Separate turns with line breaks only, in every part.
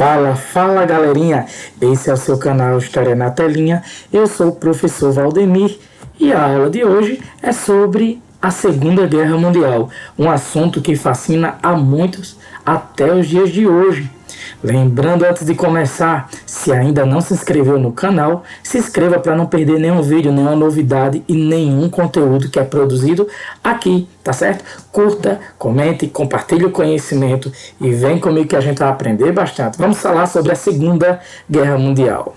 Fala galerinha, esse é o seu canal História na Telinha, eu sou o professor Valdemir e a aula de hoje é sobre a Segunda Guerra Mundial, um assunto que fascina a muitos até os dias de hoje. Lembrando antes de começar, se ainda não se inscreveu no canal, se inscreva para não perder nenhum vídeo, nenhuma novidade e nenhum conteúdo que é produzido aqui, tá certo? Curta, comente, compartilhe o conhecimento e vem comigo que a gente vai aprender bastante. Vamos falar sobre a Segunda Guerra Mundial.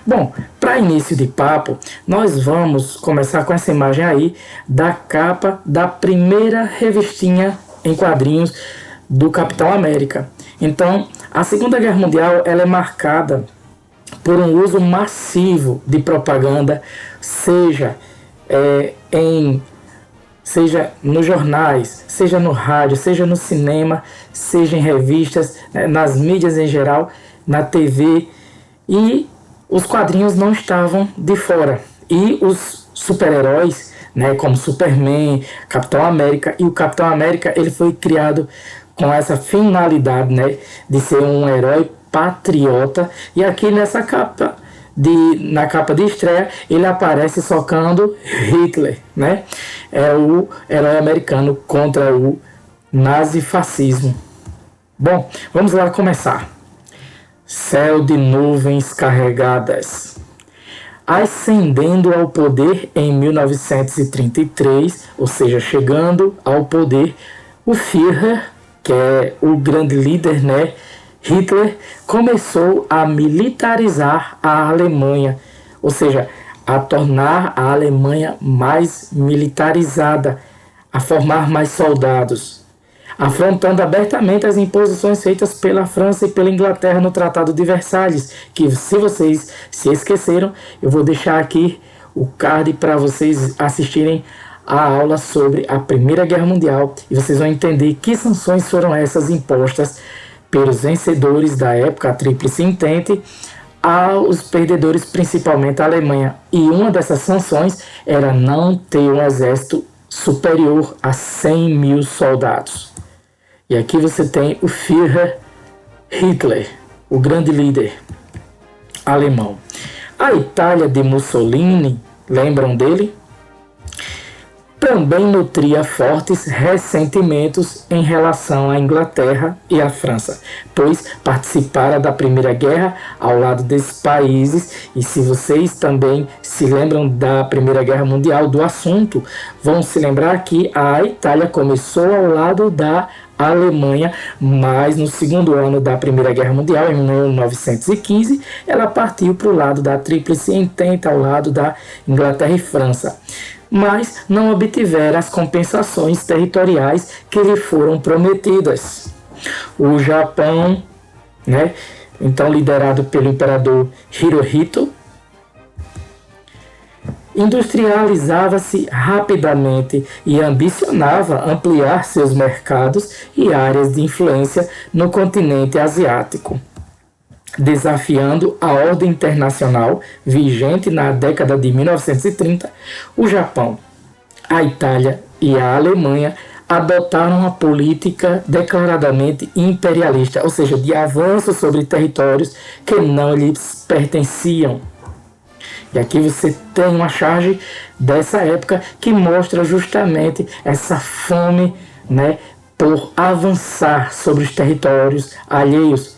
Bom, para início de papo, nós vamos começar com essa imagem aí da capa da primeira revistinha em quadrinhos do Capitão América. Então, a Segunda Guerra Mundial ela é marcada por um uso massivo de propaganda, seja nos jornais, seja no rádio, seja no cinema, seja em revistas, nas mídias em geral, na TV, e os quadrinhos não estavam de fora. E os super-heróis, como Superman, Capitão América, e o Capitão América ele foi criado com essa finalidade, de ser um herói patriota. E aqui nessa capa na capa de estreia ele aparece socando Hitler, É o herói americano contra o nazifascismo. Bom, vamos lá começar. Céu de nuvens carregadas. Ascendendo ao poder em 1933, ou seja, chegando ao poder, o Führer, que é o grande líder, Hitler, começou a militarizar a Alemanha, ou seja, a tornar a Alemanha mais militarizada, a formar mais soldados, afrontando abertamente as imposições feitas pela França e pela Inglaterra no Tratado de Versalhes, que se vocês se esqueceram, eu vou deixar aqui o card para vocês assistirem a aula sobre a Primeira Guerra Mundial e vocês vão entender que sanções foram essas impostas pelos vencedores da época, a Tríplice Entente, aos perdedores, principalmente a Alemanha. E uma dessas sanções era não ter um exército superior a 100 mil soldados. E aqui você tem o Führer Hitler, o grande líder alemão. A Itália de Mussolini, lembram dele? Também nutria fortes ressentimentos em relação à Inglaterra e à França, pois participara da Primeira Guerra ao lado desses países, e se vocês também se lembram da Primeira Guerra Mundial, do assunto, vão se lembrar que a Itália começou ao lado da Alemanha, mas no segundo ano da Primeira Guerra Mundial, em 1915, ela partiu para o lado da Tríplice Entente, ao lado da Inglaterra e França, mas não obtiveram as compensações territoriais que lhe foram prometidas. O Japão, então liderado pelo imperador Hirohito, industrializava-se rapidamente e ambicionava ampliar seus mercados e áreas de influência no continente asiático, desafiando a ordem internacional vigente na década de 1930. O Japão, a Itália e a Alemanha adotaram uma política declaradamente imperialista, ou seja, de avanço sobre territórios que não lhes pertenciam. E aqui você tem uma charge dessa época que mostra justamente essa fome, por avançar sobre os territórios alheios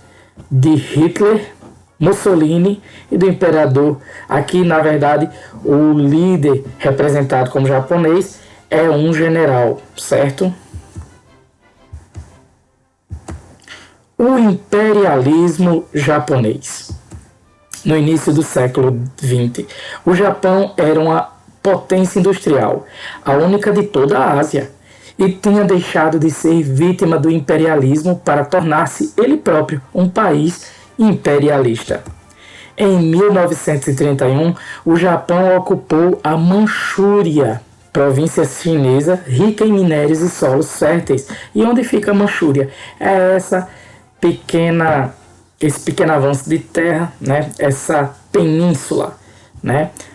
de Hitler, Mussolini e do imperador. Aqui, na verdade, o líder representado como japonês é um general, certo? O imperialismo japonês. No início do século XX, o Japão era uma potência industrial, a única de toda a Ásia, e tinha deixado de ser vítima do imperialismo para tornar-se ele próprio um país imperialista. Em 1931, o Japão ocupou a Manchúria, província chinesa rica em minérios e solos férteis. E onde fica a Manchúria? É esse pequeno avanço de terra, essa península,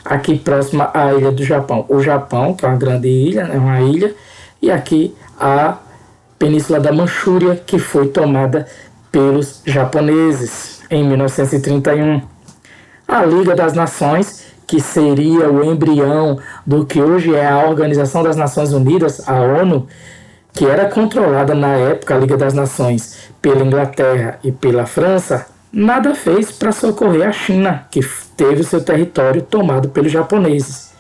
aqui próxima à ilha do Japão. O Japão, que é uma grande ilha, uma ilha, e aqui a Península da Manchúria, que foi tomada pelos japoneses em 1931. A Liga das Nações, que seria o embrião do que hoje é a Organização das Nações Unidas, a ONU, que era controlada na época, a Liga das Nações, pela Inglaterra e pela França, nada fez para socorrer a China, que teve o seu território tomado pelos japoneses.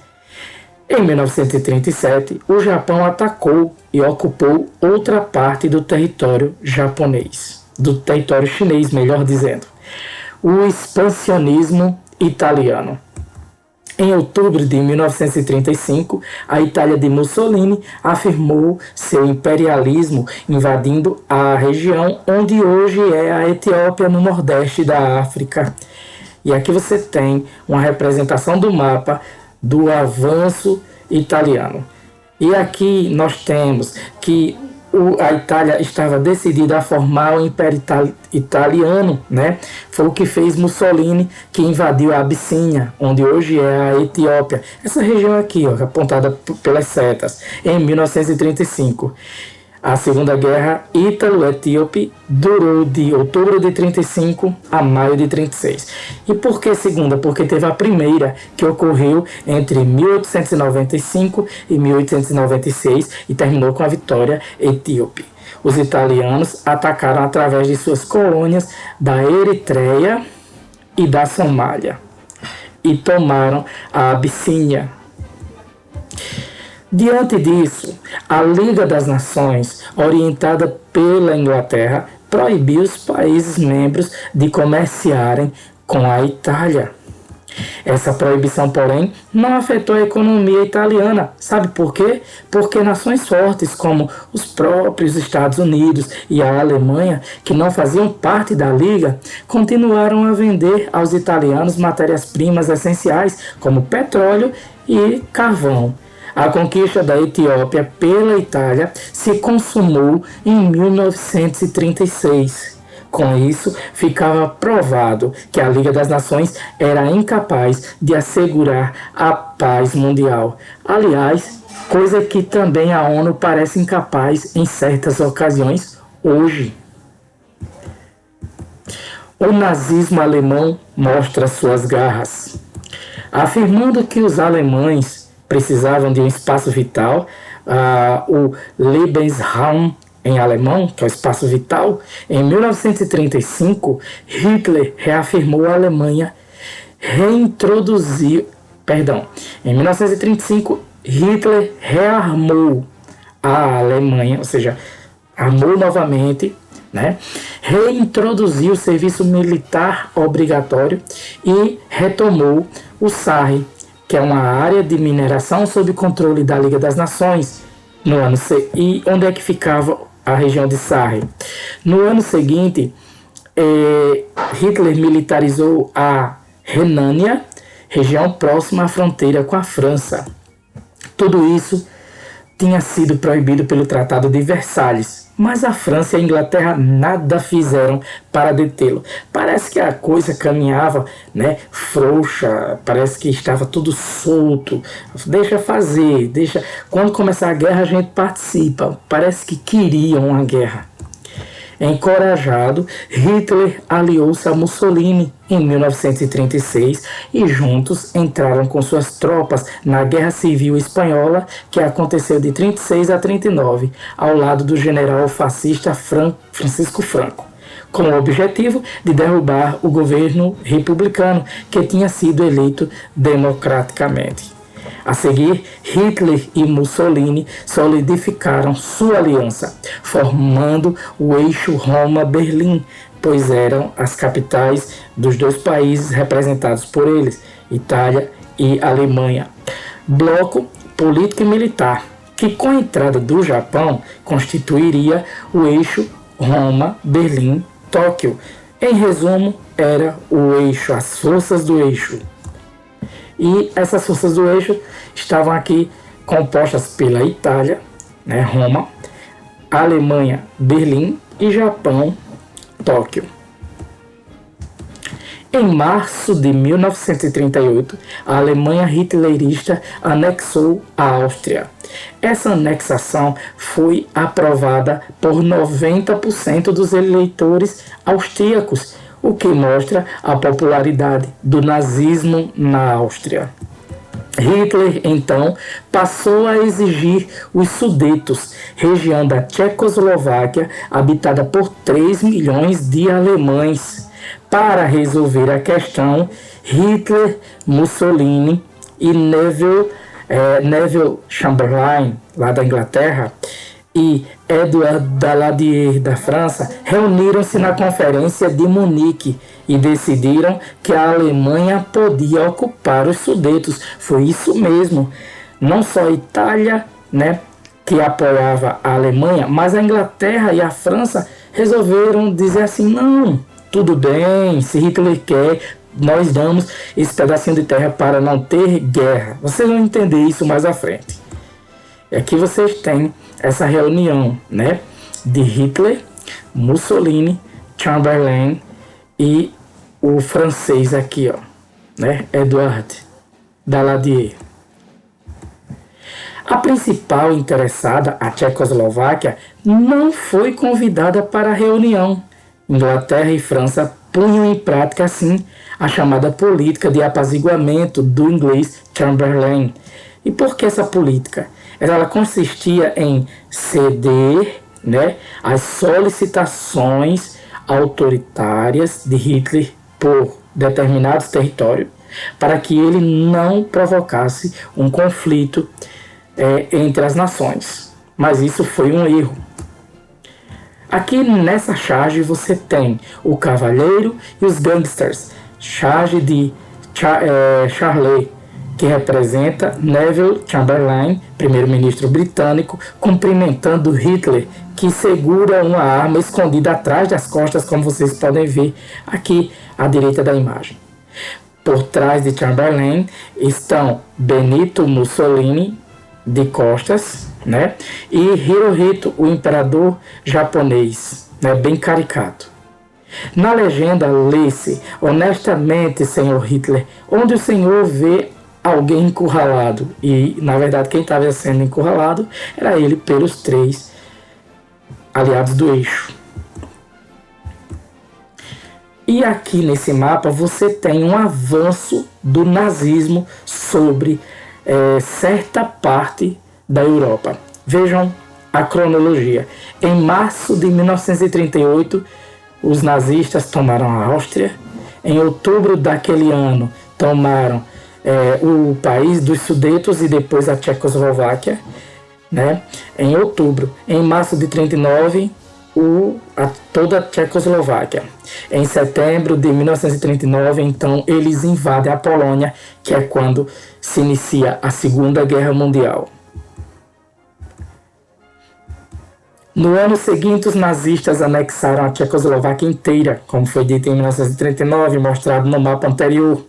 Em 1937, o Japão atacou e ocupou outra parte do território japonês, do território chinês, melhor dizendo, o expansionismo italiano. Em outubro de 1935, a Itália de Mussolini afirmou seu imperialismo, invadindo a região onde hoje é a Etiópia, no nordeste da África. E aqui você tem uma representação do mapa do avanço italiano. E aqui nós temos que a Itália estava decidida a formar o Império Italiano, né? Foi o que fez Mussolini, que invadiu a Abissínia, onde hoje é a Etiópia. Essa região aqui, ó, apontada pelas setas, em 1935. A Segunda Guerra Ítalo-Etíope durou de outubro de 35 a maio de 36. E por que segunda? Porque teve a primeira, que ocorreu entre 1895 e 1896 e terminou com a vitória etíope. Os italianos atacaram através de suas colônias da Eritreia e da Somália e tomaram a Abissínia. Diante disso, a Liga das Nações, orientada pela Inglaterra, proibiu os países membros de comerciarem com a Itália. Essa proibição, porém, não afetou a economia italiana. Sabe por quê? Porque nações fortes como os próprios Estados Unidos e a Alemanha, que não faziam parte da Liga, continuaram a vender aos italianos matérias-primas essenciais como petróleo e carvão. A conquista da Etiópia pela Itália se consumou em 1936. Com isso, ficava provado que a Liga das Nações era incapaz de assegurar a paz mundial. Aliás, coisa que também a ONU parece incapaz em certas ocasiões hoje. O nazismo alemão mostra suas garras. Afirmando que os alemães precisavam de um espaço vital, o Lebensraum em alemão, que é o espaço vital, em 1935, Hitler reafirmou a Alemanha, em 1935, Hitler rearmou a Alemanha, ou seja, armou novamente, né? Reintroduziu o serviço militar obrigatório e retomou o Sarre, que é uma área de mineração sob controle da Liga das Nações. E onde é que ficava a região de Sarre? No ano seguinte, Hitler militarizou a Renânia, região próxima à fronteira com a França. Tudo isso tinha sido proibido pelo Tratado de Versalhes, mas a França e a Inglaterra nada fizeram para detê-lo. Parece que a coisa caminhava, né, frouxa, parece que estava tudo solto. Deixa fazer, quando começar a guerra a gente participa. Parece que queriam uma guerra. Encorajado, Hitler aliou-se a Mussolini em 1936 e juntos entraram com suas tropas na Guerra Civil Espanhola, que aconteceu de 36 a 39, ao lado do general fascista Francisco Franco, com o objetivo de derrubar o governo republicano que tinha sido eleito democraticamente. A seguir, Hitler e Mussolini solidificaram sua aliança, formando o eixo Roma-Berlim, pois eram as capitais dos dois países representados por eles, Itália e Alemanha. Bloco político e militar, que com a entrada do Japão constituiria o eixo Roma-Berlim-Tóquio. Em resumo, era o eixo, as forças do eixo. E essas forças do eixo estavam aqui compostas pela Itália, né, Roma, Alemanha, Berlim e Japão, Tóquio. Em março de 1938, a Alemanha hitlerista anexou a Áustria. Essa anexação foi aprovada por 90% dos eleitores austríacos, o que mostra a popularidade do nazismo na Áustria. Hitler, então, passou a exigir os Sudetos, região da Tchecoslováquia habitada por 3 milhões de alemães. Para resolver a questão, Hitler, Mussolini e Neville Chamberlain, lá da Inglaterra, e Edouard Daladier, da França, reuniram-se na Conferência de Munique e decidiram que a Alemanha podia ocupar os Sudetos. Foi isso mesmo. Não só a Itália, que apoiava a Alemanha, mas a Inglaterra e a França resolveram dizer assim: não, tudo bem, se Hitler quer, nós damos esse pedacinho de terra para não ter guerra. Vocês vão entender isso mais à frente. E aqui vocês têm essa reunião, de Hitler, Mussolini, Chamberlain e o francês aqui, Edouard Daladier. A principal interessada, a Tchecoslováquia, não foi convidada para a reunião. Inglaterra e França punham em prática, assim, a chamada política de apaziguamento do inglês Chamberlain. E por que essa política? Ela consistia em ceder as solicitações autoritárias de Hitler por determinados territórios para que ele não provocasse um conflito entre as nações. Mas isso foi um erro. Aqui nessa charge você tem o Cavalheiro e os Gangsters. Charge de Charlie, que representa Neville Chamberlain, primeiro-ministro britânico, cumprimentando Hitler, que segura uma arma escondida atrás das costas, como vocês podem ver aqui à direita da imagem. Por trás de Chamberlain estão Benito Mussolini, de costas, e Hirohito, o imperador japonês, bem caricato. Na legenda lê-se: honestamente, senhor Hitler, onde o senhor vê alguém encurralado? E, na verdade, quem estava sendo encurralado era ele pelos 3 aliados do eixo. E aqui nesse mapa você tem um avanço do nazismo sobre certa parte da Europa. Vejam a cronologia. Em março de 1938, os nazistas tomaram a Áustria. Em outubro daquele ano, tomaram o país dos Sudetos e depois a Tchecoslováquia, em outubro. Em março de 1939, toda a Tchecoslováquia. Em setembro de 1939, então, eles invadem a Polônia, que é quando se inicia a Segunda Guerra Mundial. No ano seguinte, os nazistas anexaram a Tchecoslováquia inteira, como foi dito em 1939, mostrado no mapa anterior,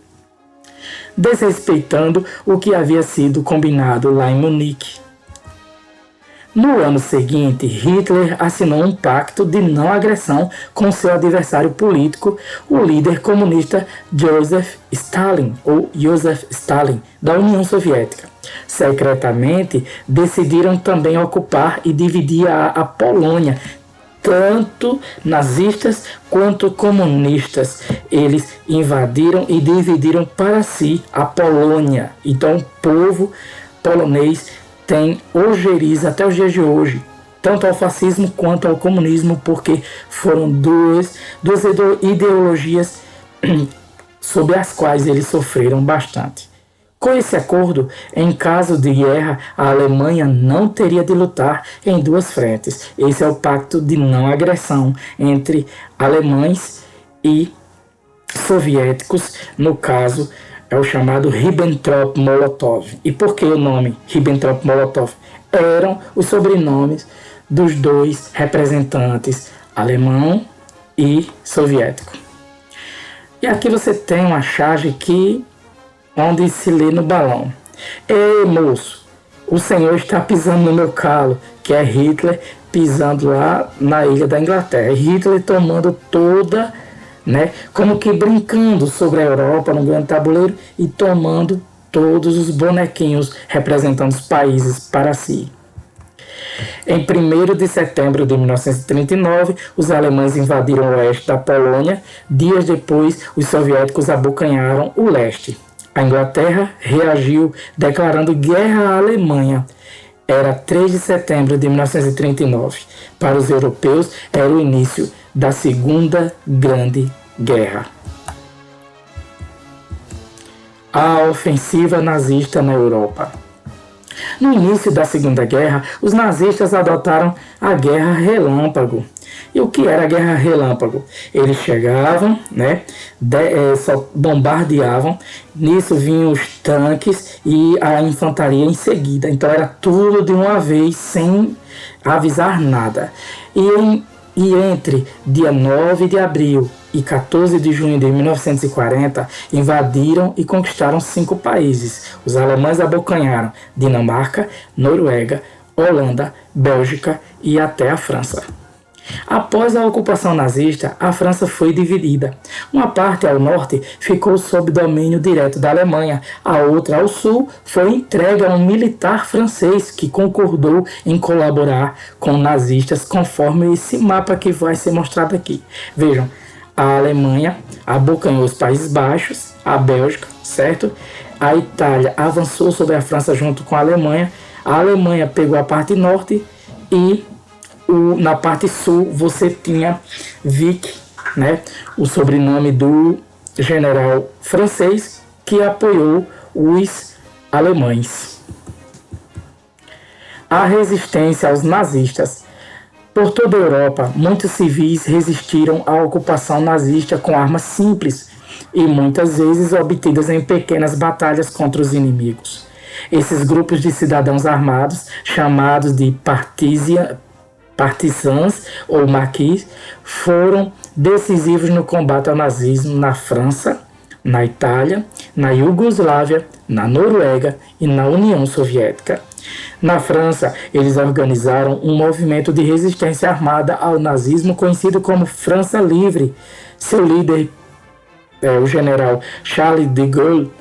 desrespeitando o que havia sido combinado lá em Munique. No ano seguinte, Hitler assinou um pacto de não agressão com seu adversário político, o líder comunista Joseph Stalin, da União Soviética. Secretamente, decidiram também ocupar e dividir a Polônia, tanto nazistas quanto comunistas. Eles invadiram e dividiram para si a Polônia. Então, o povo polonês tem ojeriza até os dias de hoje, tanto ao fascismo quanto ao comunismo, porque foram duas ideologias sobre as quais eles sofreram bastante. Com esse acordo, em caso de guerra, a Alemanha não teria de lutar em 2 frentes. Esse é o pacto de não agressão entre alemães e soviéticos, no caso é o chamado Ribbentrop-Molotov. E por que o nome Ribbentrop-Molotov? Eram os sobrenomes dos 2 representantes, alemão e soviético. E aqui você tem uma charge onde se lê no balão: ei, moço, o senhor está pisando no meu calo, que é Hitler pisando lá na ilha da Inglaterra. Hitler tomando toda né, como que brincando sobre a Europa no grande tabuleiro e tomando todos os bonequinhos representando os países para si. Em 1º de setembro de 1939, os alemães invadiram o oeste da Polônia. Dias depois, os soviéticos abocanharam o leste. A Inglaterra reagiu declarando guerra à Alemanha. Era 3 de setembro de 1939. Para os europeus, era o início da Segunda Grande Guerra. A ofensiva nazista na Europa. No início da Segunda Guerra, os nazistas adotaram a Guerra Relâmpago. E o que era a Guerra Relâmpago? Eles chegavam, né, só bombardeavam, nisso vinham os tanques e a infantaria em seguida. Então era tudo de uma vez, sem avisar nada. E entre dia 9 de abril e 14 de junho de 1940, invadiram e conquistaram 5 países. Os alemães abocanharam Dinamarca, Noruega, Holanda, Bélgica e até a França. Após a ocupação nazista, a França foi dividida. Uma parte ao norte ficou sob domínio direto da Alemanha, a outra ao sul foi entregue a um militar francês que concordou em colaborar com nazistas, conforme esse mapa que vai ser mostrado aqui. Vejam, a Alemanha abocanhou os Países Baixos, a Bélgica, certo? A Itália avançou sobre a França junto com a Alemanha pegou a parte norte e na parte sul você tinha Vichy, né? O sobrenome do general francês que apoiou os alemães. A resistência aos nazistas. Por toda a Europa, muitos civis resistiram à ocupação nazista com armas simples e muitas vezes obtidas em pequenas batalhas contra os inimigos. Esses grupos de cidadãos armados, chamados de partisans ou maquis, foram decisivos no combate ao nazismo na França, na Itália, na Iugoslávia, na Noruega e na União Soviética. Na França, eles organizaram um movimento de resistência armada ao nazismo conhecido como França Livre. Seu líder, o general Charles de Gaulle,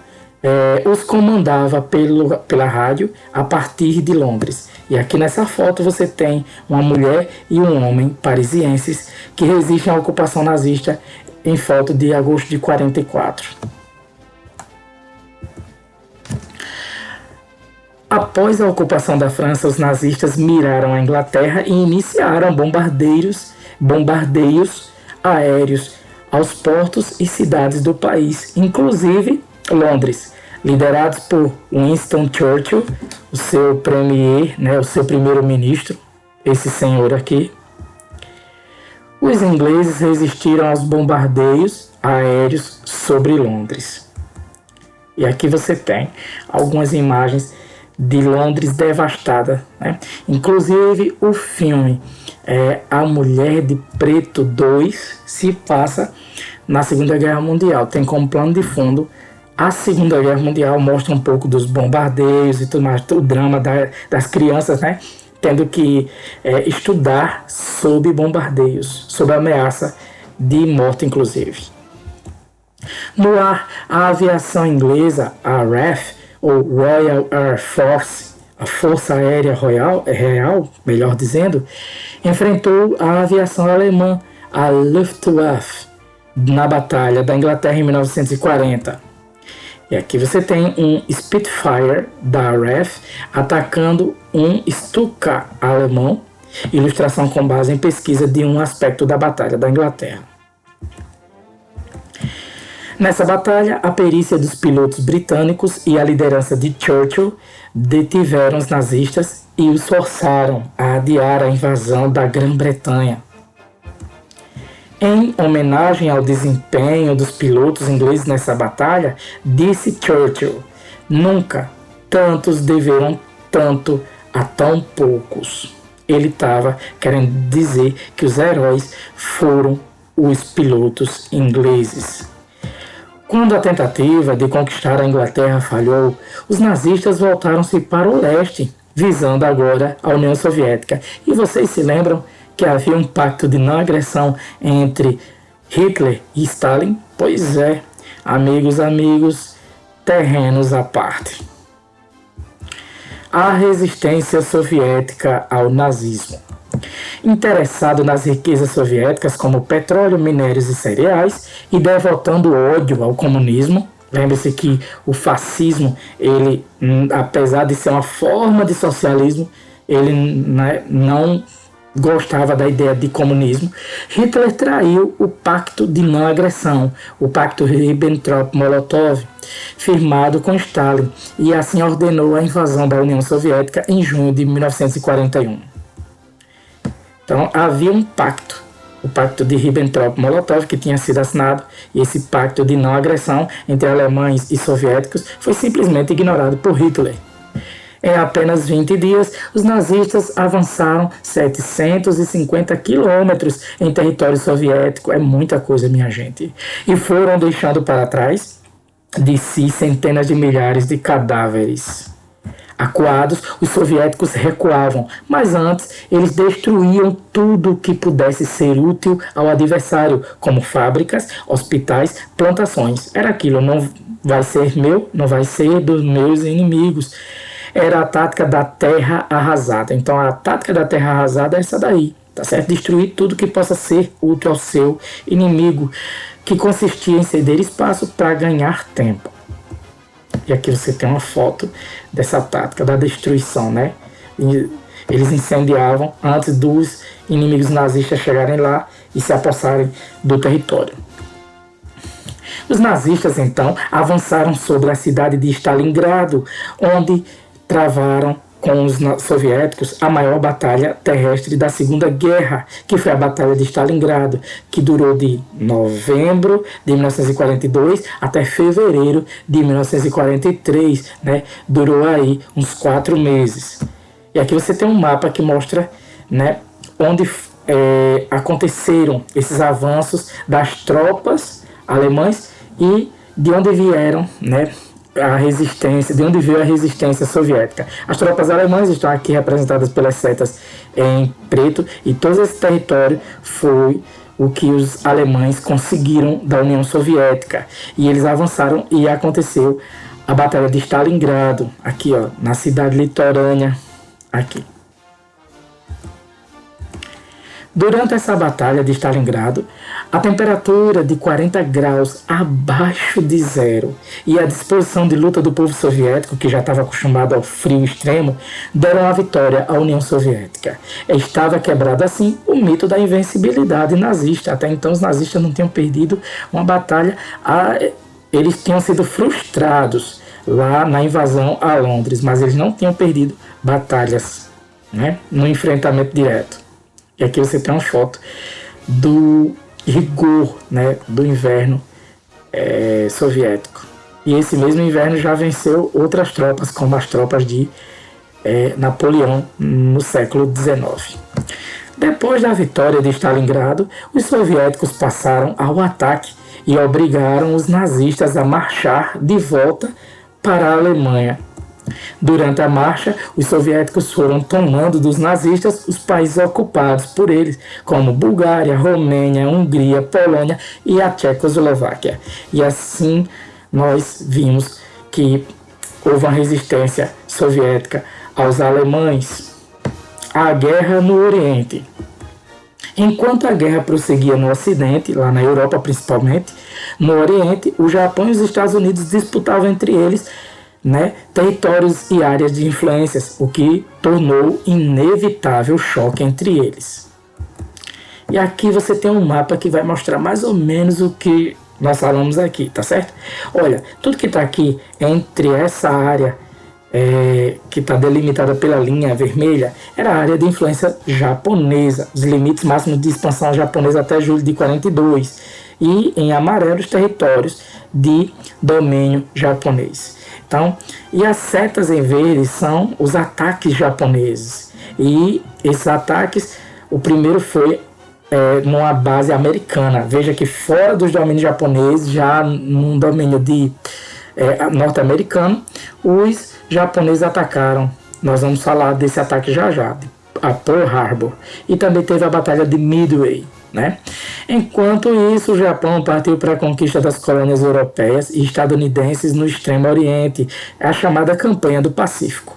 os comandava pela rádio a partir de Londres. E aqui nessa foto você tem uma mulher e um homem parisienses que resistem à ocupação nazista em foto de agosto de 44. Após a ocupação da França, os nazistas miraram a Inglaterra e iniciaram bombardeios aéreos aos portos e cidades do país, inclusive Londres, liderados por Winston Churchill, o seu premier, né, o seu primeiro-ministro, esse senhor aqui. Os ingleses resistiram aos bombardeios aéreos sobre Londres. E aqui você tem algumas imagens de Londres devastada, né? Inclusive o filme A Mulher de Preto 2 se passa na Segunda Guerra Mundial. Tem como plano de fundo a Segunda Guerra Mundial, mostra um pouco dos bombardeios e tudo mais, o drama das crianças, né? Tendo que estudar sobre bombardeios, sobre a ameaça de morte, inclusive. No ar, a aviação inglesa, a RAF, ou Royal Air Force, a Força Aérea Real, melhor dizendo, enfrentou a aviação alemã, a Luftwaffe, na Batalha da Inglaterra em 1940. E aqui você tem um Spitfire da RAF atacando um Stuka alemão, ilustração com base em pesquisa de um aspecto da Batalha da Inglaterra. Nessa batalha, a perícia dos pilotos britânicos e a liderança de Churchill detiveram os nazistas e os forçaram a adiar a invasão da Grã-Bretanha. Em homenagem ao desempenho dos pilotos ingleses nessa batalha, disse Churchill: "Nunca tantos deveram tanto a tão poucos." Ele estava querendo dizer que os heróis foram os pilotos ingleses. Quando a tentativa de conquistar a Inglaterra falhou, os nazistas voltaram-se para o leste, visando agora a União Soviética. E vocês se lembram que havia um pacto de não agressão entre Hitler e Stalin? Pois é, amigos, terrenos à parte. A resistência soviética ao nazismo. Interessado nas riquezas soviéticas como petróleo, minérios e cereais e devotando ódio ao comunismo, lembre-se que o fascismo, ele, apesar de ser uma forma de socialismo, ele, né, não gostava da ideia de comunismo. Hitler traiu o pacto de não agressão, o pacto Ribbentrop-Molotov, firmado com Stalin, e assim ordenou a invasão da União Soviética em junho de 1941. Então havia um pacto, o pacto de Ribbentrop-Molotov, que tinha sido assinado, e esse pacto de não agressão entre alemães e soviéticos foi simplesmente ignorado por Hitler. Em apenas 20 dias, os nazistas avançaram 750 quilômetros em território soviético. É muita coisa, minha gente. E foram deixando para trás de si centenas de milhares de cadáveres. Acuados, os soviéticos recuavam, mas antes eles destruíam tudo que pudesse ser útil ao adversário, como fábricas, hospitais, plantações. Era aquilo, não vai ser meu, não vai ser dos meus inimigos. Era a tática da terra arrasada. Então a tática da terra arrasada é essa daí, tá certo? Destruir tudo que possa ser útil ao seu inimigo, que consistia em ceder espaço para ganhar tempo. E aqui você tem uma foto dessa tática da destruição, né? E eles incendiavam antes dos inimigos nazistas chegarem lá e se apossarem do território. Os nazistas, então, avançaram sobre a cidade de Stalingrado, onde travaram com os soviéticos a maior batalha terrestre da Segunda Guerra, que foi a Batalha de Stalingrado, que durou de novembro de 1942 até fevereiro de 1943, né? Durou aí uns 4 meses. E aqui você tem um mapa que mostra, né, onde aconteceram esses avanços das tropas alemãs e de onde vieram, né, a resistência, de onde veio a resistência soviética. As tropas alemãs estão aqui representadas pelas setas em preto, e todo esse território foi o que os alemães conseguiram da União Soviética, e eles avançaram e aconteceu a Batalha de Stalingrado, aqui ó, na cidade litorânea, aqui. Durante essa batalha de Stalingrado, a temperatura de 40 graus abaixo de zero e a disposição de luta do povo soviético, que já estava acostumado ao frio extremo, deram a vitória à União Soviética. Estava quebrado assim o mito da invencibilidade nazista. Até então os nazistas não tinham perdido uma batalha, eles tinham sido frustrados lá na invasão a Londres, mas eles não tinham perdido batalhas, né, no enfrentamento direto. E aqui você tem uma foto do rigor, né, do inverno soviético. E esse mesmo inverno já venceu outras tropas, como as tropas de Napoleão no século XIX. Depois da vitória de Stalingrado, os soviéticos passaram ao ataque e obrigaram os nazistas a marchar de volta para a Alemanha. Durante a marcha, os soviéticos foram tomando dos nazistas os países ocupados por eles, como Bulgária, Romênia, Hungria, Polônia e a Tchecoslováquia. E assim nós vimos que houve uma resistência soviética aos alemães. A guerra no Oriente. Enquanto a guerra prosseguia no Ocidente, lá na Europa principalmente, no Oriente, o Japão e os Estados Unidos disputavam entre eles, né, territórios e áreas de influências, o que tornou inevitável o choque entre eles. E aqui você tem um mapa que vai mostrar mais ou menos o que nós falamos aqui, tá certo? Olha, tudo que está aqui entre essa área que está delimitada pela linha vermelha era a área de influência japonesa, os limites máximos de expansão japonesa até julho de 42, e em amarelo os territórios de domínio japonês. Então, e as setas em verde são os ataques japoneses. E esses ataques, o primeiro foi numa base americana. Veja que fora dos domínios japoneses, já num domínio norte-americano, os japoneses atacaram. Nós vamos falar desse ataque já já, a Pearl Harbor. E também teve a Batalha de Midway, né? Enquanto isso, o Japão partiu para a conquista das colônias europeias e estadunidenses no Extremo Oriente, a chamada Campanha do Pacífico.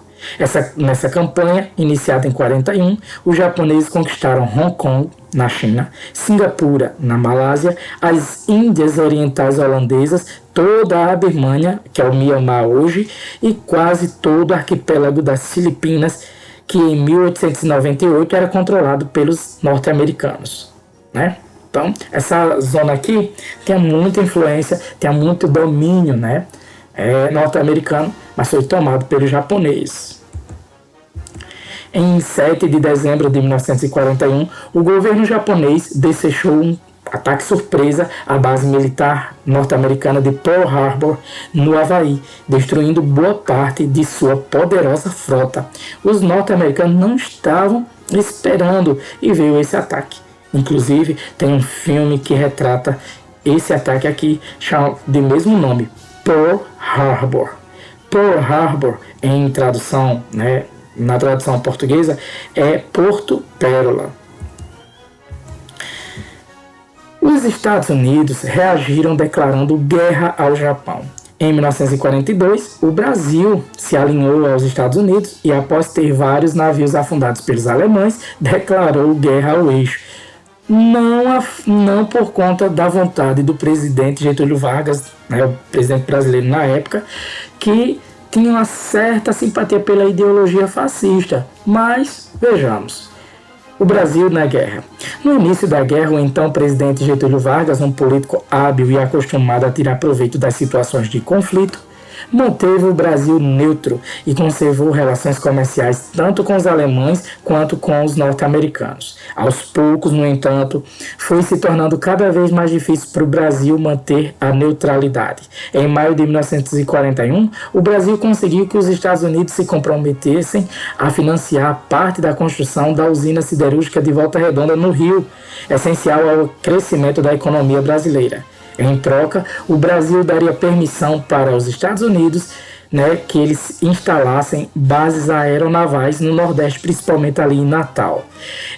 Nessa campanha, iniciada em 41, os japoneses conquistaram Hong Kong, na China, Singapura, na Malásia, as Índias Orientais Holandesas, toda a Birmânia, que é o Myanmar hoje, e quase todo o arquipélago das Filipinas, que em 1898 era controlado pelos norte-americanos, né? Então, essa zona aqui tem muita influência, tem muito domínio, né? Norte-americano, mas foi tomado pelos japoneses. Em 7 de dezembro de 1941, o governo japonês desfechou um ataque surpresa à base militar norte-americana de Pearl Harbor, no Havaí, destruindo boa parte de sua poderosa frota. Os norte-americanos não estavam esperando e veio esse ataque. Inclusive, tem um filme que retrata esse ataque aqui, de mesmo nome, Pearl Harbor. Pearl Harbor, em tradução, né, na tradução portuguesa, é Porto Pérola. Os Estados Unidos reagiram declarando guerra ao Japão. Em 1942, o Brasil se alinhou aos Estados Unidos e, após ter vários navios afundados pelos alemães, declarou guerra ao eixo. Não por conta da vontade do presidente Getúlio Vargas, né, o presidente brasileiro na época, que tinha uma certa simpatia pela ideologia fascista. Mas, vejamos, o Brasil na guerra. No início da guerra, o então presidente Getúlio Vargas, um político hábil e acostumado a tirar proveito das situações de conflito, manteve o Brasil neutro e conservou relações comerciais tanto com os alemães quanto com os norte-americanos. Aos poucos, no entanto, foi se tornando cada vez mais difícil para o Brasil manter a neutralidade. Em maio de 1941, o Brasil conseguiu que os Estados Unidos se comprometessem a financiar parte da construção da usina siderúrgica de Volta Redonda, no Rio, essencial ao crescimento da economia brasileira. Em troca, o Brasil daria permissão para os Estados Unidos, né, que eles instalassem bases aeronavais no Nordeste, principalmente ali em Natal.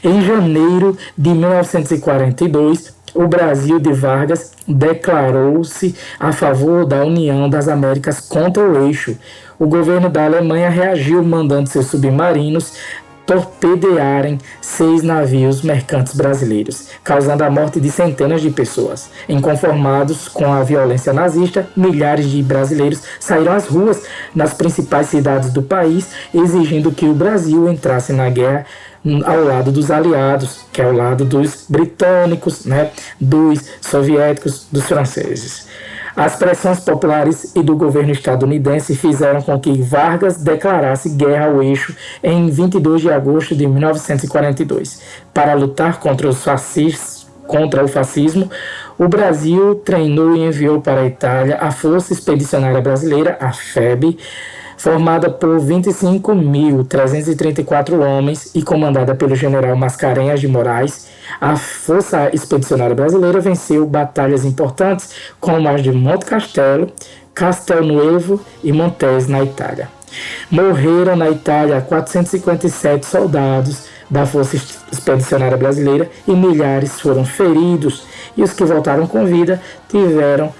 Em janeiro de 1942, o Brasil de Vargas declarou-se a favor da União das Américas contra o eixo. O governo da Alemanha reagiu mandando seus submarinos torpedearem 6 navios mercantes brasileiros, causando a morte de centenas de pessoas. Inconformados com a violência nazista, milhares de brasileiros saíram às ruas nas principais cidades do país, exigindo que o Brasil entrasse na guerra ao lado dos aliados, que é ao lado dos britânicos, né, dos soviéticos, dos franceses. As pressões populares e do governo estadunidense fizeram com que Vargas declarasse guerra ao eixo em 22 de agosto de 1942. Para lutar contra o fascismo, o Brasil treinou e enviou para a Itália a Força Expedicionária Brasileira, a FEB, formada por 25.334 homens e comandada pelo general Mascarenhas de Moraes. A Força Expedicionária Brasileira venceu batalhas importantes como as de Monte Castelo, Castelnuovo e Montese, na Itália. Morreram na Itália 457 soldados da Força Expedicionária Brasileira e milhares foram feridos, e os que voltaram com vida tiveram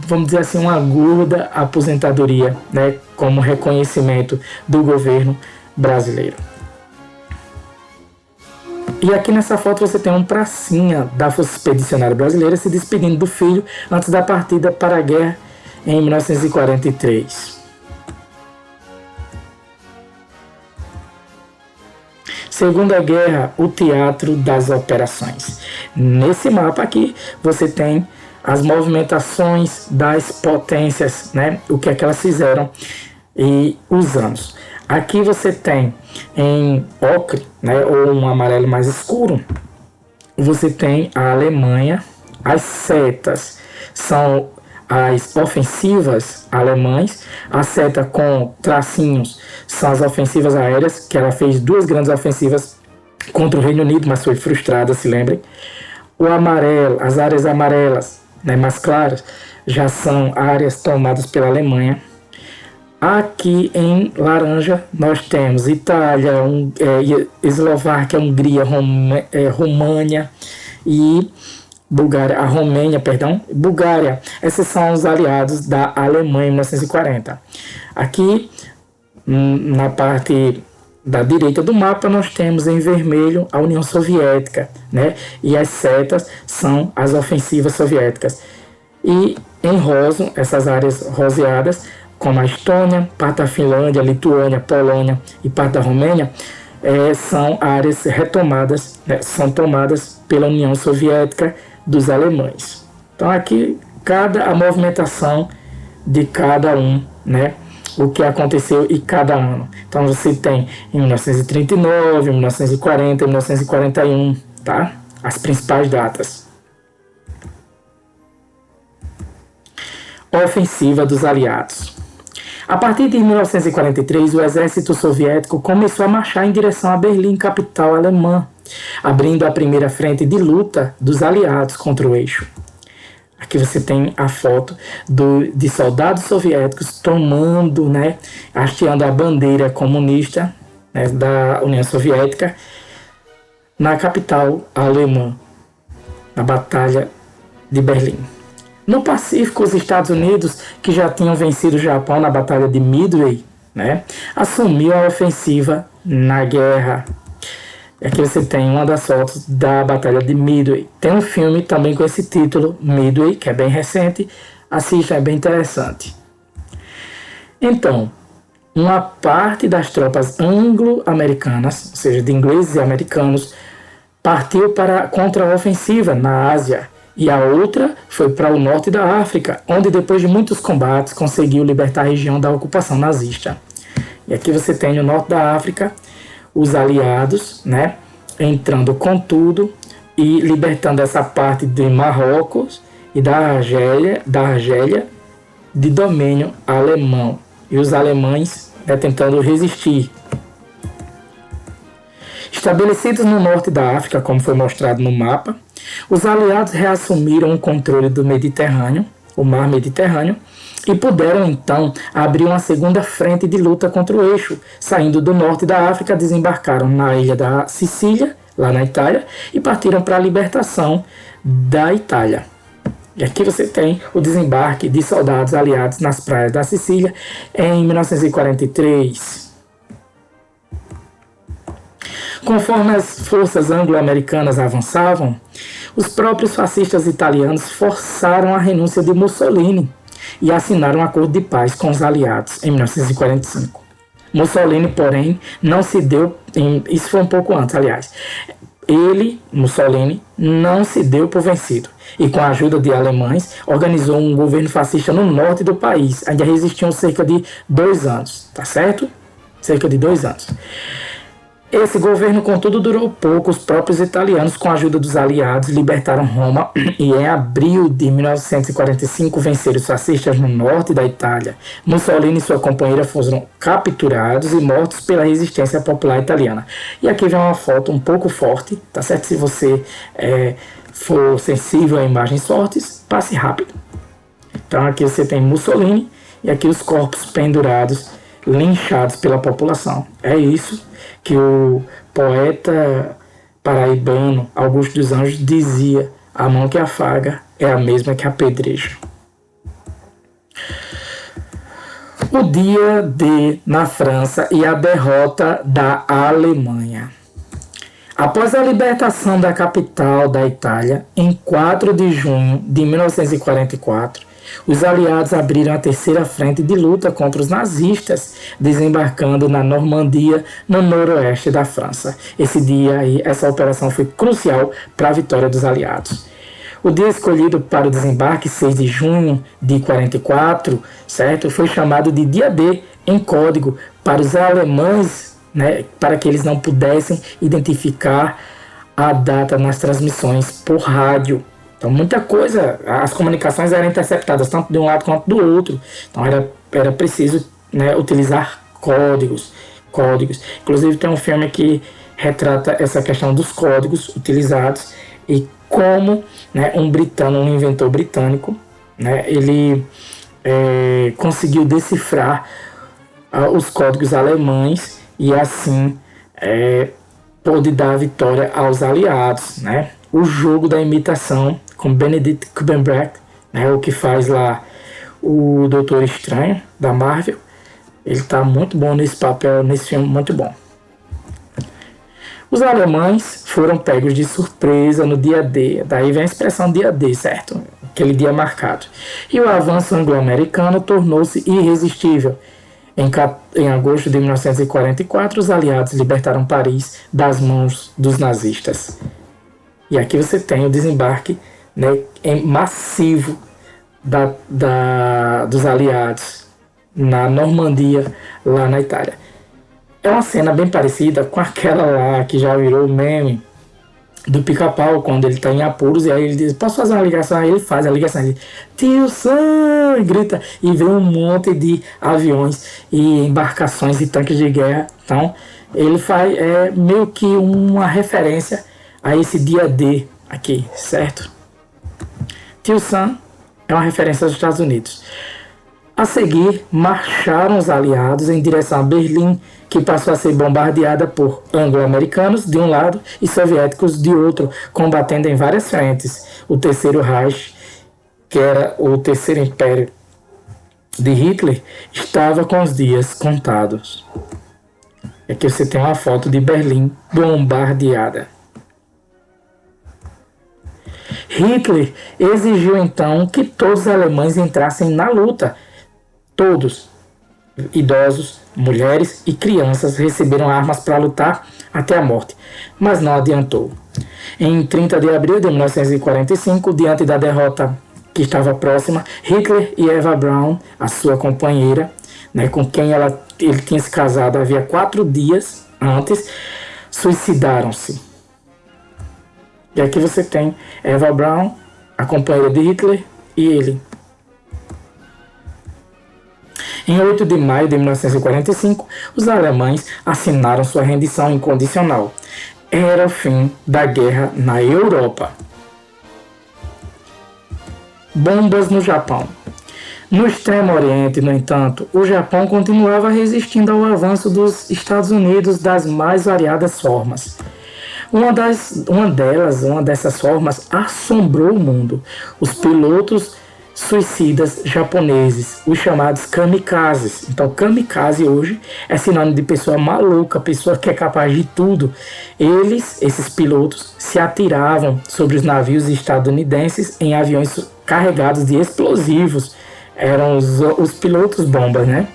vamos dizer assim, uma gorda aposentadoria, né, como reconhecimento do governo brasileiro. E aqui nessa foto você tem um pracinha da Força Expedicionária Brasileira se despedindo do filho antes da partida para a guerra em 1943. Segunda Guerra, o teatro das operações. Nesse mapa aqui você tem as movimentações das potências, né? O que é que elas fizeram e os anos. Aqui você tem em ocre, né, ou um amarelo mais escuro, você tem a Alemanha. As setas são as ofensivas alemãs. A seta com tracinhos são as ofensivas aéreas, que ela fez 2 grandes ofensivas contra o Reino Unido, mas foi frustrada, se lembrem. O amarelo, as áreas amarelas, né, mais claras, já são áreas tomadas pela Alemanha. Aqui em laranja nós temos Itália, Eslováquia, Hungria, România e Bulgária, a Romênia, perdão, Bulgária. Esses são os aliados da Alemanha em 1940. Aqui na parte da direita do mapa nós temos em vermelho a União Soviética, né? E as setas são as ofensivas soviéticas. E em rosa, essas áreas roseadas, como a Estônia, parte da Finlândia, Lituânia, Polônia e parte da Romênia, são áreas retomadas, né, são tomadas pela União Soviética dos alemães. Então aqui a movimentação de cada um, né, o que aconteceu em cada ano. Então você tem em 1939, 1940, 1941, tá? As principais datas. Ofensiva dos aliados. A partir de 1943, o exército soviético começou a marchar em direção a Berlim, capital alemã, abrindo a primeira frente de luta dos aliados contra o eixo. Aqui você tem a foto de soldados soviéticos tomando, né, hasteando a bandeira comunista, né, da União Soviética na capital alemã, na Batalha de Berlim. No Pacífico, os Estados Unidos, que já tinham vencido o Japão na Batalha de Midway, né, assumiu a ofensiva na guerra. Aqui você tem uma das fotos da Batalha de Midway. Tem um filme também com esse título, Midway, que é bem recente. Assista, é bem interessante. Então, uma parte das tropas anglo-americanas, ou seja, de ingleses e americanos, partiu para a contra-ofensiva na Ásia. E a outra foi para o norte da África, onde depois de muitos combates conseguiu libertar a região da ocupação nazista. E aqui você tem no norte da África os aliados, né, entrando com tudo e libertando essa parte de Marrocos e da Argélia de domínio alemão. E os alemães, né, tentando resistir. Estabelecidos no norte da África, como foi mostrado no mapa, os aliados reassumiram o controle do Mediterrâneo, o mar Mediterrâneo, e puderam então abrir uma segunda frente de luta contra o eixo. Saindo do norte da África, desembarcaram na ilha da Sicília, lá na Itália, e partiram para a libertação da Itália. E aqui você tem o desembarque de soldados aliados nas praias da Sicília em 1943. Conforme as forças anglo-americanas avançavam, os próprios fascistas italianos forçaram a renúncia de Mussolini e assinaram um acordo de paz com os aliados em 1945. Mussolini, porém, não se deu, isso foi um pouco antes, aliás, Mussolini, não se deu por vencido e, com a ajuda de alemães, organizou um governo fascista no norte do país. Ainda resistiam cerca de 2 anos, tá certo? Cerca de 2 anos. Esse governo, contudo, durou pouco. Os próprios italianos, com a ajuda dos aliados, libertaram Roma e, em abril de 1945, venceram os fascistas no norte da Itália. Mussolini e sua companheira foram capturados e mortos pela resistência popular italiana. E aqui vem uma foto um pouco forte, tá certo? Se você for sensível a imagens fortes, passe rápido. Então aqui você tem Mussolini e aqui os corpos pendurados, linchados pela população. É isso que o poeta paraibano Augusto dos Anjos dizia: a mão que afaga é a mesma que apedreja. O dia D na França e a derrota da Alemanha. Após a libertação da capital da Itália, em 4 de junho de 1944, os aliados abriram a terceira frente de luta contra os nazistas, desembarcando na Normandia, no noroeste da França. Esse dia aí, essa operação foi crucial para a vitória dos aliados. O dia escolhido para o desembarque, 6 de junho de 44, certo, foi chamado de Dia D, em código, para os alemães, né, para que eles não pudessem identificar a data nas transmissões por rádio. Então muita coisa, as comunicações eram interceptadas tanto de um lado quanto do outro. Então era preciso, né, utilizar códigos. Inclusive tem um filme que retrata essa questão dos códigos utilizados e como, né, um inventor britânico, né, ele conseguiu decifrar os códigos alemães e assim pôde dar vitória aos aliados, né? O jogo da imitação com Benedict Cumberbatch, né, o que faz lá o Doutor Estranho da Marvel, ele está muito bom nesse papel, nesse filme, muito bom. Os alemães foram pegos de surpresa no dia D, daí vem a expressão dia D, certo? Aquele dia marcado. E o avanço anglo-americano tornou-se irresistível. Em agosto de 1944, os aliados libertaram Paris das mãos dos nazistas. E aqui você tem o desembarque, né, massivo dos aliados na Normandia, lá na Itália. É uma cena bem parecida com aquela lá que já virou meme do Pica-Pau, quando ele está em apuros, e aí ele diz, posso fazer uma ligação? Aí ele faz a ligação, ele Tio Sam, grita, e vê um monte de aviões e embarcações e tanques de guerra. Então ele faz meio que uma referência a esse dia D aqui, certo? Tio Sam é uma referência aos Estados Unidos. A seguir, marcharam os aliados em direção a Berlim, que passou a ser bombardeada por anglo-americanos de um lado e soviéticos de outro, combatendo em várias frentes. O Terceiro Reich, que era o terceiro império de Hitler, estava com os dias contados. Aqui você tem uma foto de Berlim bombardeada. Hitler exigiu então que todos os alemães entrassem na luta. Todos, idosos, mulheres e crianças, receberam armas para lutar até a morte, mas não adiantou. Em 30 de abril de 1945, diante da derrota que estava próxima, Hitler e Eva Braun, a sua companheira, né, com quem ele tinha se casado havia 4 dias antes, suicidaram-se. E aqui você tem Eva Braun, a companheira de Hitler, e ele. Em 8 de maio de 1945, os alemães assinaram sua rendição incondicional. Era o fim da guerra na Europa. Bombas no Japão. No Extremo Oriente, no entanto, o Japão continuava resistindo ao avanço dos Estados Unidos das mais variadas formas. Uma dessas formas assombrou o mundo. Os pilotos suicidas japoneses, os chamados kamikazes. Então, kamikaze hoje é sinônimo de pessoa maluca, pessoa que é capaz de tudo. Esses pilotos, se atiravam sobre os navios estadunidenses em aviões carregados de explosivos. Eram os pilotos bombas, né?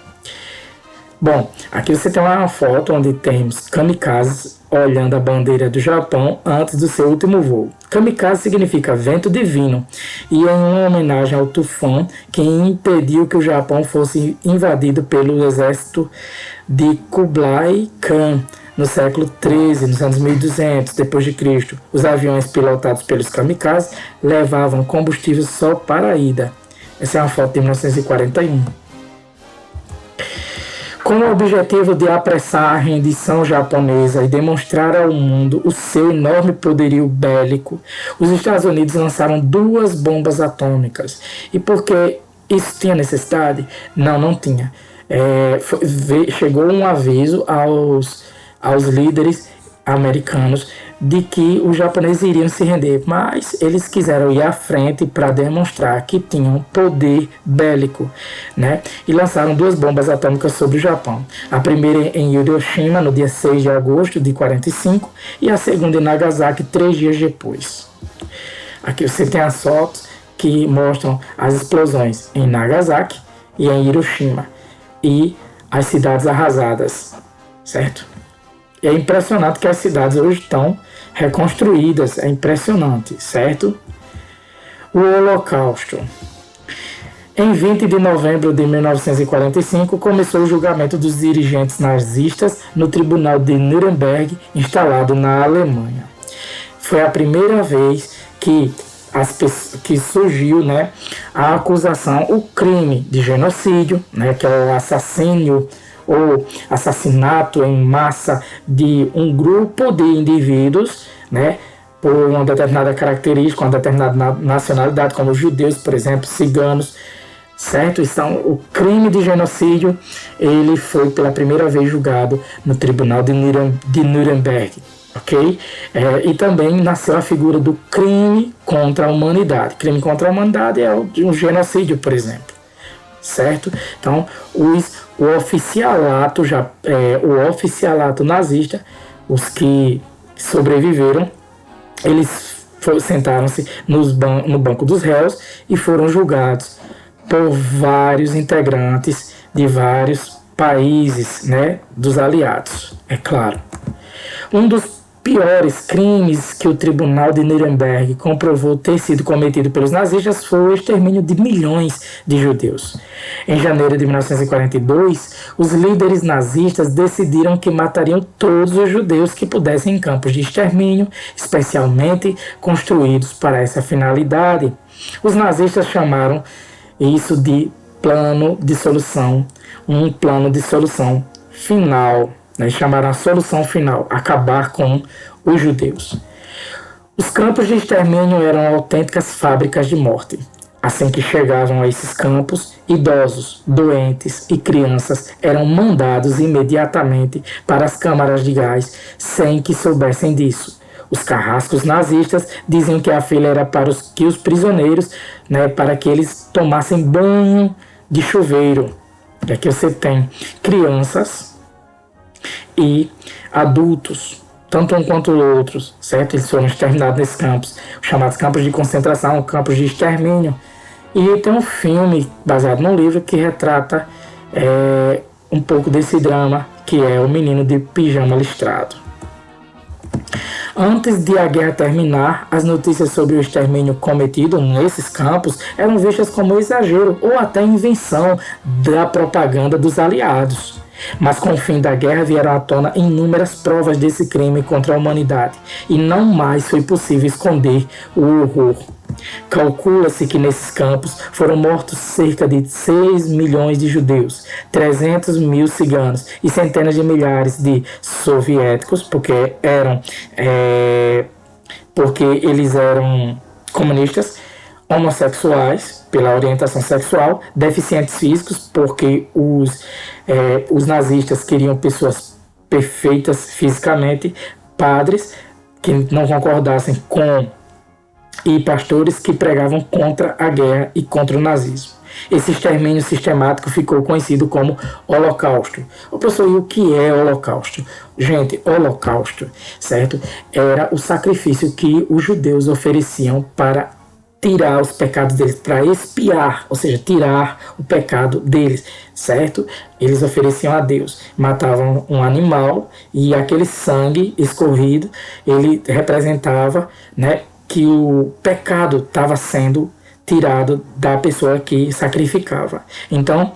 Bom, aqui você tem uma foto onde temos kamikazes olhando a bandeira do Japão antes do seu último voo. Kamikaze significa vento divino e é uma homenagem ao tufão que impediu que o Japão fosse invadido pelo exército de Kublai Khan no século XIII, nos anos 1200 depois de Cristo. Os aviões pilotados pelos kamikazes levavam combustível só para a ida. Essa é uma foto de 1941. Com o objetivo de apressar a rendição japonesa e demonstrar ao mundo o seu enorme poderio bélico, os Estados Unidos lançaram 2 bombas atômicas. E por que isso tinha necessidade? Não tinha. Chegou um aviso aos líderes americanos de que os japoneses iriam se render, mas eles quiseram ir à frente para demonstrar que tinham poder bélico, né? E lançaram 2 bombas atômicas sobre o Japão. A primeira em Hiroshima, no dia 6 de agosto de 45, e a segunda em Nagasaki, 3 dias depois. Aqui você tem as fotos que mostram as explosões em Nagasaki e em Hiroshima, e as cidades arrasadas, certo? E é impressionante que as cidades hoje estão reconstruídas, é impressionante, certo? O Holocausto. Em 20 de novembro de 1945, começou o julgamento dos dirigentes nazistas no Tribunal de Nuremberg, instalado na Alemanha. Foi a primeira vez que surgiu, né, a acusação, o crime de genocídio, né, que é o assassínio ou assassinato em massa de um grupo de indivíduos, né, por uma determinada característica, uma determinada nacionalidade, como os judeus, por exemplo, ciganos, certo? Então, o crime de genocídio, ele foi pela primeira vez julgado no Tribunal de Nuremberg, ok? E também nasceu a figura do crime contra a humanidade. Crime contra a humanidade é um genocídio, por exemplo, certo? Então, o oficialato nazista, os que sobreviveram, eles sentaram-se no banco dos réus e foram julgados por vários integrantes de vários países, né, dos aliados, é claro. Um dos piores crimes que o Tribunal de Nuremberg comprovou ter sido cometido pelos nazistas foi o extermínio de milhões de judeus. Em janeiro de 1942, os líderes nazistas decidiram que matariam todos os judeus que pudessem em campos de extermínio, especialmente construídos para essa finalidade. Os nazistas chamaram isso de plano de solução, um plano de solução final. Chamaram a solução final, acabar com os judeus. Os campos de extermínio eram autênticas fábricas de morte. Assim que chegavam a esses campos, idosos, doentes e crianças eram mandados imediatamente para as câmaras de gás sem que soubessem disso. Os carrascos nazistas diziam que a fila era para os prisioneiros, para que eles tomassem banho de chuveiro. E aqui você tem crianças e adultos, tanto um quanto outros, certo? Eles foram exterminados nesses campos, chamados campos de concentração, campos de extermínio. E tem um filme baseado num livro que retrata um pouco desse drama, que é O Menino de Pijama Listrado. Antes de a guerra terminar, as notícias sobre o extermínio cometido nesses campos eram vistas como exagero ou até invenção da propaganda dos aliados. Mas com o fim da guerra vieram à tona inúmeras provas desse crime contra a humanidade e não mais foi possível esconder o horror. Calcula-se que nesses campos foram mortos cerca de 6 milhões de judeus, 300 mil ciganos e centenas de milhares de soviéticos, porque eles eram comunistas, homossexuais pela orientação sexual, deficientes físicos porque os nazistas queriam pessoas perfeitas fisicamente, padres que não concordassem com e pastores que pregavam contra a guerra e contra o nazismo. Esse extermínio sistemático ficou conhecido como Holocausto. O professor, e o que é Holocausto? Gente, Holocausto, certo? Era o sacrifício que os judeus ofereciam para tirar os pecados deles, para expiar, ou seja, tirar o pecado deles, certo? Eles ofereciam a Deus, matavam um animal e aquele sangue escorrido, ele representava, que o pecado estava sendo tirado da pessoa que sacrificava. Então,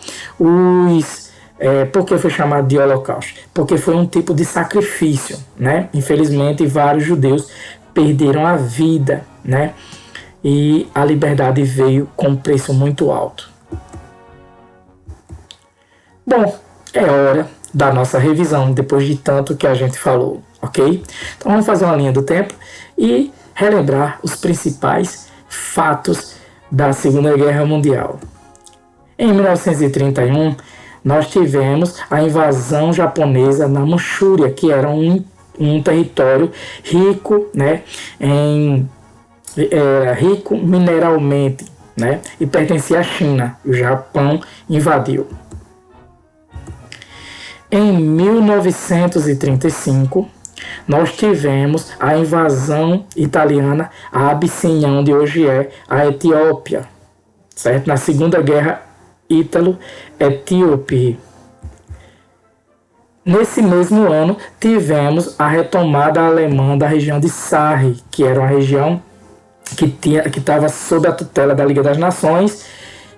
por que foi chamado de Holocausto? Porque foi um tipo de sacrifício, Infelizmente, vários judeus perderam a vida, E a liberdade veio com um preço muito alto. Bom, é hora da nossa revisão, depois de tanto que a gente falou, ok? Então vamos fazer uma linha do tempo e relembrar os principais fatos da Segunda Guerra Mundial. Em 1931, nós tivemos a invasão japonesa na Manchúria, que era um território rico, rico mineralmente, e pertencia à China. O Japão invadiu. Em 1935, nós tivemos a invasão italiana à Abissínia, onde hoje é a Etiópia, certo? Na Segunda Guerra Ítalo-Etíope. Nesse mesmo ano, tivemos a retomada alemã da região de Sarre, que era uma região que estava sob a tutela da Liga das Nações,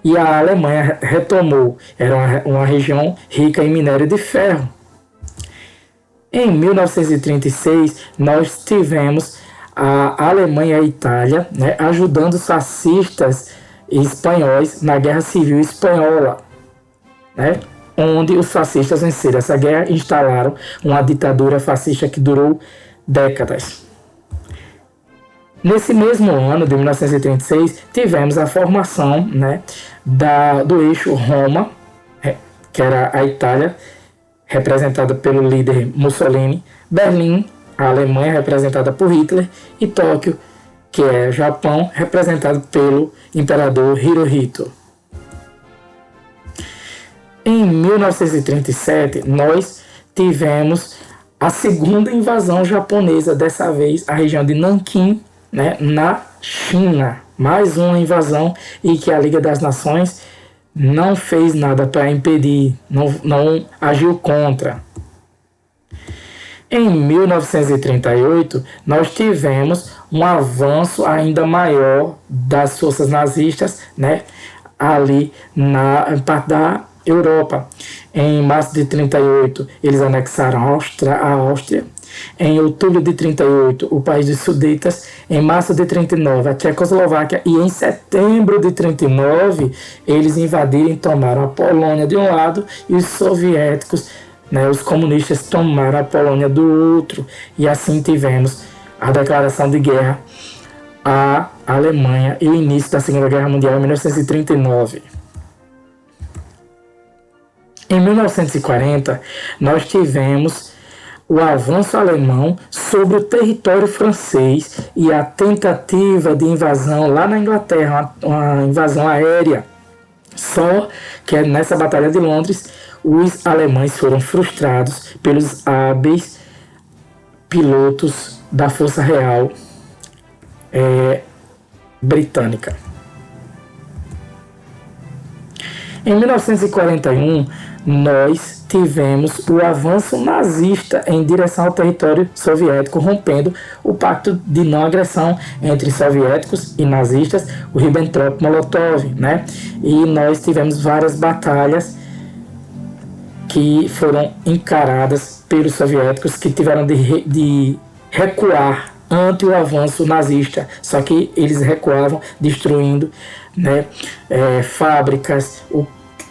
e a Alemanha retomou. Era uma região rica em minério de ferro. Em 1936, nós tivemos a Alemanha e a Itália ajudando os fascistas espanhóis na Guerra Civil Espanhola, onde os fascistas venceram essa guerra e instalaram uma ditadura fascista que durou décadas. Nesse mesmo ano, de 1936, tivemos a formação, né, do eixo Roma, que era a Itália, representada pelo líder Mussolini, Berlim, a Alemanha, representada por Hitler, e Tóquio, que é Japão, representado pelo imperador Hirohito. Em 1937, nós tivemos a segunda invasão japonesa, dessa vez a região de Nanquim, né, na China. Mais uma invasão, e que a Liga das Nações não fez nada para impedir, não agiu contra. Em 1938, nós tivemos um avanço ainda maior das forças nazistas, né, ali na parte da Europa. Em março de 38, eles anexaram a Áustria. Em outubro de 38, o país dos Sudetas. Em março de 39, a Tchecoslováquia. E em setembro de 39, eles invadiram e tomaram a Polônia de um lado, e os soviéticos, né, os comunistas, tomaram a Polônia do outro. E assim tivemos a declaração de guerra à Alemanha e o início da Segunda Guerra Mundial em 1939. Em 1940, nós tivemos o avanço alemão sobre o território francês e a tentativa de invasão lá na Inglaterra, uma invasão aérea. Só que nessa Batalha de Londres, os alemães foram frustrados pelos hábeis pilotos da Força Real britânica. Em 1941, nós tivemos o avanço nazista em direção ao território soviético, rompendo o pacto de não agressão entre soviéticos e nazistas, o Ribbentrop-Molotov, né? E nós tivemos várias batalhas que foram encaradas pelos soviéticos, que tiveram de recuar ante o avanço nazista, só que eles recuavam destruindo, né, fábricas,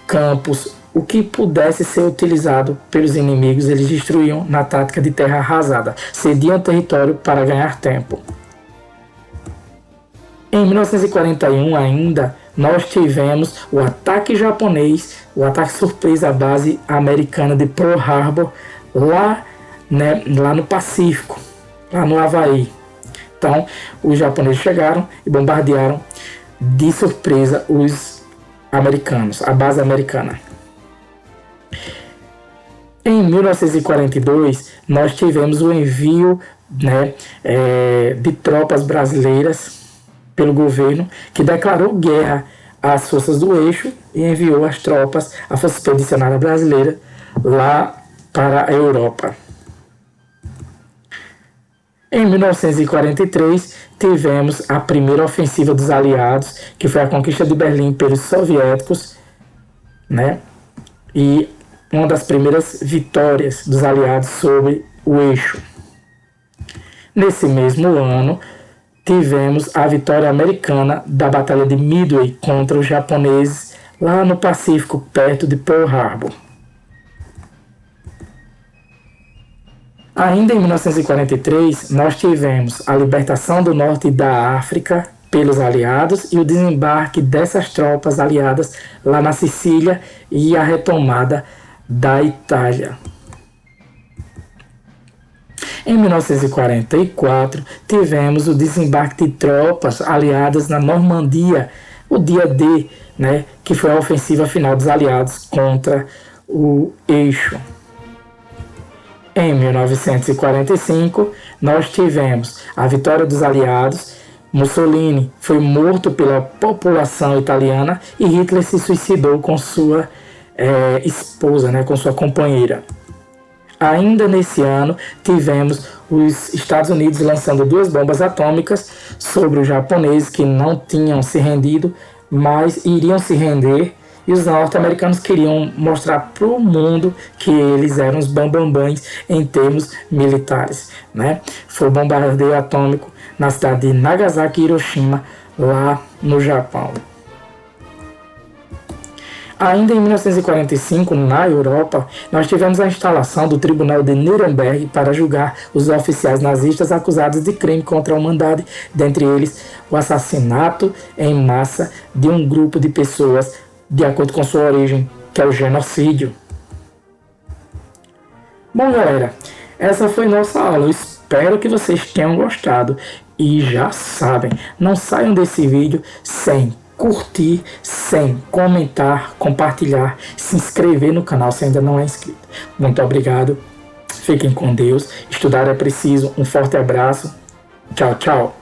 campos, o que pudesse ser utilizado pelos inimigos, eles destruíam na tática de terra arrasada, cediam território para ganhar tempo. Em 1941 ainda, nós tivemos o ataque japonês, o ataque surpresa à base americana de Pearl Harbor, lá no Pacífico, lá no Havaí. Então, os japoneses chegaram e bombardearam de surpresa os americanos, a base americana. Em 1942, nós tivemos o envio, né, de tropas brasileiras pelo governo, que declarou guerra às forças do eixo e enviou as tropas, a Força Expedicionária Brasileira, lá para a Europa. Em 1943, tivemos a primeira ofensiva dos aliados, que foi a conquista de Berlim pelos soviéticos, né? E uma das primeiras vitórias dos aliados sobre o eixo. Nesse mesmo ano, tivemos a vitória americana da Batalha de Midway contra os japoneses, lá no Pacífico, perto de Pearl Harbor. Ainda em 1943, nós tivemos a libertação do norte da África pelos aliados e o desembarque dessas tropas aliadas lá na Sicília e a retomada da Itália. Em 1944, tivemos o desembarque de tropas aliadas na Normandia, o dia D, né, que foi a ofensiva final dos aliados contra o eixo. Em 1945, nós tivemos a vitória dos aliados. Mussolini foi morto pela população italiana e Hitler se suicidou com sua esposa, né, com sua companheira. Ainda nesse ano, tivemos os Estados Unidos lançando 2 bombas atômicas sobre os japoneses, que não tinham se rendido, mas iriam se render. E os norte-americanos queriam mostrar para o mundo que eles eram os bambambãs em termos militares, né? Foi o bombardeio atômico na cidade de Nagasaki e Hiroshima, lá no Japão. Ainda em 1945, na Europa, nós tivemos a instalação do Tribunal de Nuremberg para julgar os oficiais nazistas acusados de crime contra a humanidade, dentre eles o assassinato em massa de um grupo de pessoas de acordo com sua origem, que é o genocídio. Bom, galera, essa foi nossa aula. Eu espero que vocês tenham gostado. E já sabem, não saiam desse vídeo sem curtir, sem comentar, compartilhar, se inscrever no canal se ainda não é inscrito. Muito obrigado. Fiquem com Deus. Estudar é preciso. Um forte abraço. Tchau, tchau.